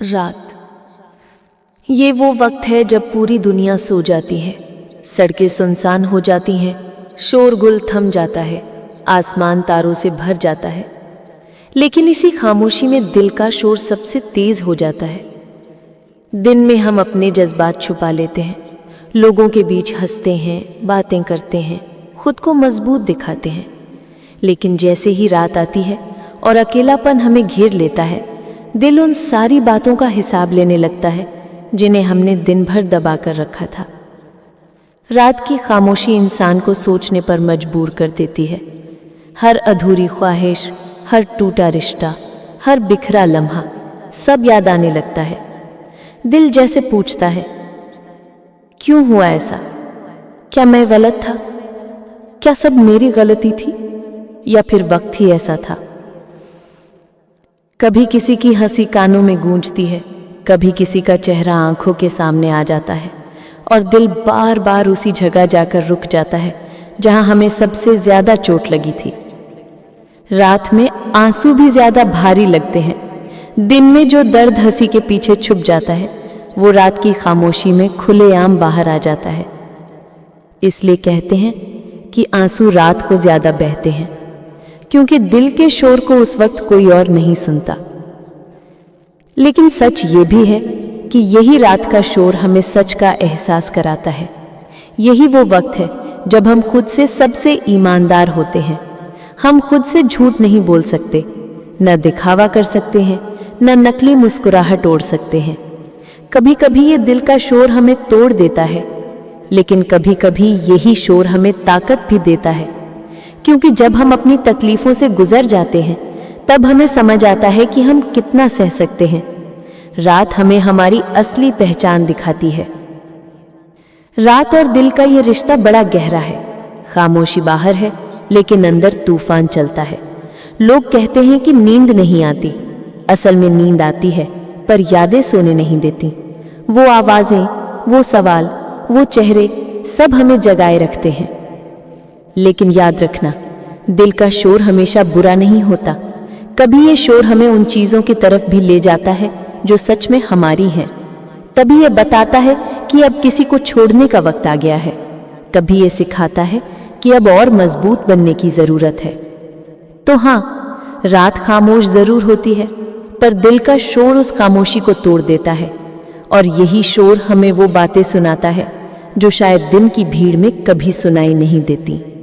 रात। ये वो वक्त है जब पूरी दुनिया सो जाती है, सड़कें सुनसान हो जाती हैं, शोरगुल थम जाता है, आसमान तारों से भर जाता है। लेकिन इसी खामोशी में दिल का शोर सबसे तेज हो जाता है। दिन में हम अपने जज्बात छुपा लेते हैं, लोगों के बीच हंसते हैं, बातें करते हैं, खुद को मजबूत दिखाते हैं। लेकिन जैसे ही रात आती है और अकेलापन हमें घेर लेता है, दिल उन सारी बातों का हिसाब लेने लगता है जिन्हें हमने दिन भर दबा कर रखा था। रात की खामोशी इंसान को सोचने पर मजबूर कर देती है। हर अधूरी ख्वाहिश, हर टूटा रिश्ता, हर बिखरा लम्हा सब याद आने लगता है। दिल जैसे पूछता है, क्यों हुआ ऐसा? क्या मैं गलत था? क्या सब मेरी गलती थी या फिर वक्त ही ऐसा था? कभी किसी की हंसी कानों में गूंजती है, कभी किसी का चेहरा आंखों के सामने आ जाता है और दिल बार बार उसी जगह जाकर रुक जाता है जहां हमें सबसे ज्यादा चोट लगी थी। रात में आंसू भी ज्यादा भारी लगते हैं। दिन में जो दर्द हंसी के पीछे छुप जाता है, वो रात की खामोशी में खुलेआम बाहर आ जाता है। इसलिए कहते हैं कि आंसू रात को ज्यादा बहते हैं, क्योंकि दिल के शोर को उस वक्त कोई और नहीं सुनता। लेकिन सच ये भी है कि यही रात का शोर हमें सच का एहसास कराता है। यही वो वक्त है जब हम खुद से सबसे ईमानदार होते हैं। हम खुद से झूठ नहीं बोल सकते, न दिखावा कर सकते हैं, न नकली मुस्कुराहट ओढ़ सकते हैं। कभी कभी ये दिल का शोर हमें तोड़ देता है, लेकिन कभी कभी यही शोर हमें ताकत भी देता है, क्योंकि जब हम अपनी तकलीफों से गुजर जाते हैं तब हमें समझ आता है कि हम कितना सह सकते हैं। रात हमें हमारी असली पहचान दिखाती है। रात और दिल का ये रिश्ता बड़ा गहरा है। खामोशी बाहर है, लेकिन अंदर तूफान चलता है। लोग कहते हैं कि नींद नहीं आती, असल में नींद आती है, पर यादें सोने नहीं देती। वो आवाजें, वो सवाल, वो चेहरे सब हमें जगाए रखते हैं। लेकिन याद रखना, दिल का शोर हमेशा बुरा नहीं होता। कभी ये शोर हमें उन चीजों की तरफ भी ले जाता है जो सच में हमारी हैं। तभी ये बताता है कि अब किसी को छोड़ने का वक्त आ गया है। कभी ये सिखाता है कि अब और मजबूत बनने की जरूरत है। तो हाँ, रात खामोश जरूर होती है, पर दिल का शोर उस खामोशी को तोड़ देता है। और यही शोर हमें वो बातें सुनाता है जो शायद दिन की भीड़ में कभी सुनाई नहीं देती।